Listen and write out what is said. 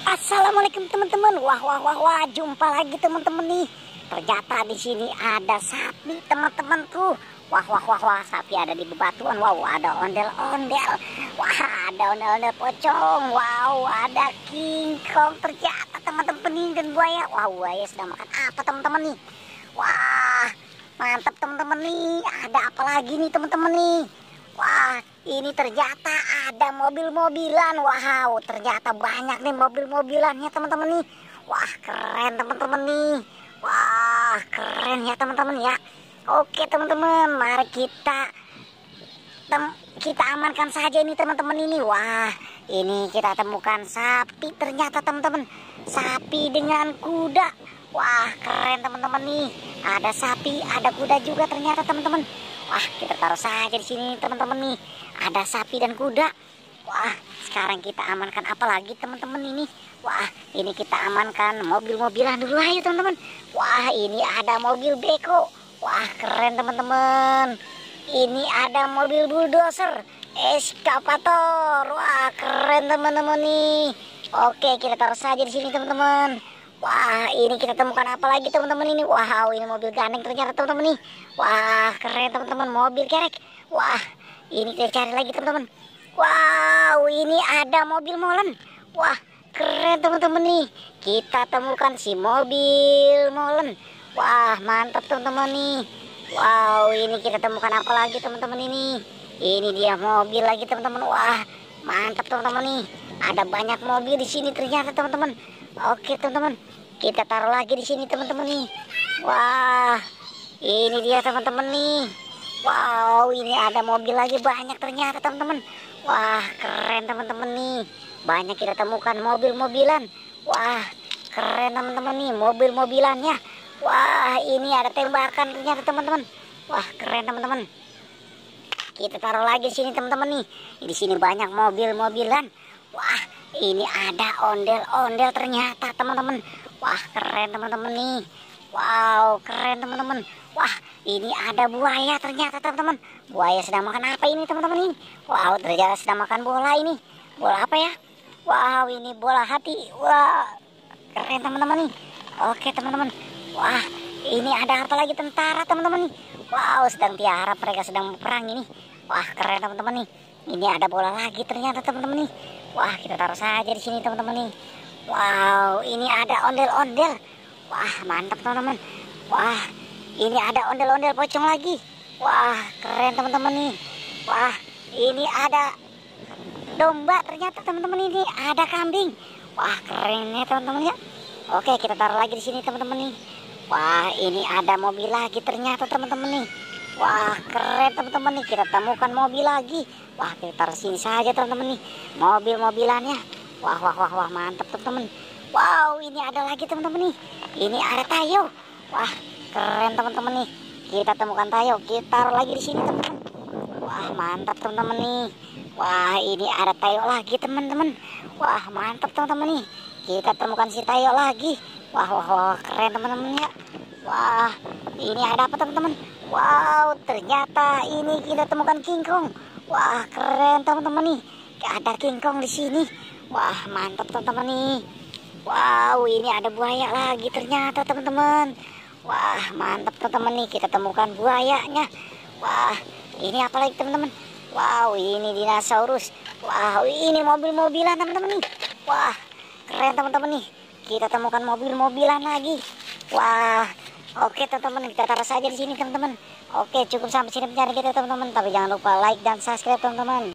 Assalamualaikum teman-teman. Wah, jumpa lagi teman-teman nih. Ternyata di sini ada sapi teman-temanku. Wah, sapi ada di bebatuan. Wow, ada ondel-ondel. Wah, ada ondel-ondel pocong. Wow, ada King Kong. Ternyata teman-teman ini dan buaya. Wah, buaya sedang makan apa teman-teman nih? Wah, mantap teman-teman nih. Ada apa lagi nih teman-teman nih? Wah, ini ternyata ada mobil-mobilan. Wow, ternyata banyak nih mobil-mobilannya teman-teman nih. Wah, keren teman-teman nih. Wah, keren ya teman-teman ya. Oke teman-teman, mari kita amankan saja ini teman-teman ini. Wah, ini kita temukan sapi ternyata teman-teman. Sapi dengan kuda. Wah, keren teman-teman nih. Ada sapi, ada kuda juga ternyata teman-teman. Wah, kita taruh saja di sini teman-teman nih. Ada sapi dan kuda. Wah, sekarang kita amankan apa lagi teman-teman ini? Wah, ini kita amankan mobil-mobilan dulu ayo teman-teman. Wah, ini ada mobil beko. Wah, keren teman-teman. Ini ada mobil bulldozer, eskavator. Wah, keren teman-teman nih. Oke, kita taruh saja di sini teman-teman. Wah, ini kita temukan apa lagi teman-teman ini? Wow, ini mobil gandeng ternyata teman-teman nih. Wah, keren teman-teman, mobil kerek. Wah, ini kita cari lagi teman-teman. Wow, ini ada mobil molen. Wah, keren teman-teman nih. Kita temukan si mobil molen. Wah, mantap teman-teman nih. Wow, ini kita temukan apa lagi teman-teman ini? Ini dia mobil lagi teman-teman. Wah, mantap teman-teman nih. Ada banyak mobil di sini ternyata teman-teman. Oke teman-teman, kita taruh lagi di sini teman-teman nih. Wah, ini dia teman-teman nih. Wow, ini ada mobil lagi banyak ternyata teman-teman. Wah, keren teman-teman nih. Banyak kita temukan mobil-mobilan. Wah, keren teman-teman nih mobil-mobilannya. Wah, ini ada tembakan ternyata teman-teman. Wah, keren teman-teman. Kita taruh lagi di sini teman-teman nih. Di sini banyak mobil-mobilan. Wah, ini ada ondel-ondel ternyata teman-teman. Wah, keren teman-teman nih. Wow, keren teman-teman. Wah, ini ada buaya ternyata teman-teman. Buaya sedang makan apa ini teman-teman ini? Wow, ternyata sedang makan bola ini. Bola apa ya? Wow, ini bola hati. Wah, keren teman-teman nih. Oke teman-teman. Wah, ini ada apa lagi tentara teman-teman nih? Wow, sedang tiarap, mereka sedang berperang ini. Wah, keren teman-teman nih. Ini ada bola lagi ternyata teman-teman nih. Wah, kita taruh saja di sini teman-teman nih. Wow, ini ada ondel-ondel. Wah, mantap teman-teman. Wah, ini ada ondel-ondel pocong lagi. Wah, keren teman-teman nih. Wah, ini ada domba ternyata teman-teman ini. Ada kambing. Wah, keren ya teman-teman ya. Oke, kita taruh lagi di sini teman-teman nih. Wah, ini ada mobil lagi ternyata teman-teman nih. Wah, keren teman-teman nih. Kita temukan mobil lagi. Wah, kita taruh sini saja teman-teman nih. Mobil-mobilannya. Wah, mantap teman-teman. Wow, ini ada lagi teman-teman nih. Ini ada tayo. Wah, keren teman-teman nih. Kita temukan tayo. Kita taruh lagi di sini teman-teman. Wah, mantap teman-teman nih. Wah, ini ada tayo lagi teman-teman. Wah, mantap teman-teman nih. Kita temukan si tayo lagi. Wah, keren teman-teman ya. Wah, ini ada apa teman-teman? Wow, ternyata ini kita temukan King Kong. Wah, keren teman-teman nih. Ada King Kong di sini. Wah, mantap teman-teman nih. Wow, ini ada buaya lagi ternyata teman-teman. Wah, mantap teman-teman nih. Kita temukan buayanya. Wah, ini apa lagi teman-teman? Wow, ini dinosaurus. Wow, ini mobil-mobilan teman-teman nih. Wah, keren teman-teman nih. Kita temukan mobil-mobilan lagi. Wah, oke teman-teman, kita taruh saja di sini teman-teman. Oke, cukup sampai sini pencarian kita teman-teman. Tapi jangan lupa like dan subscribe teman-teman.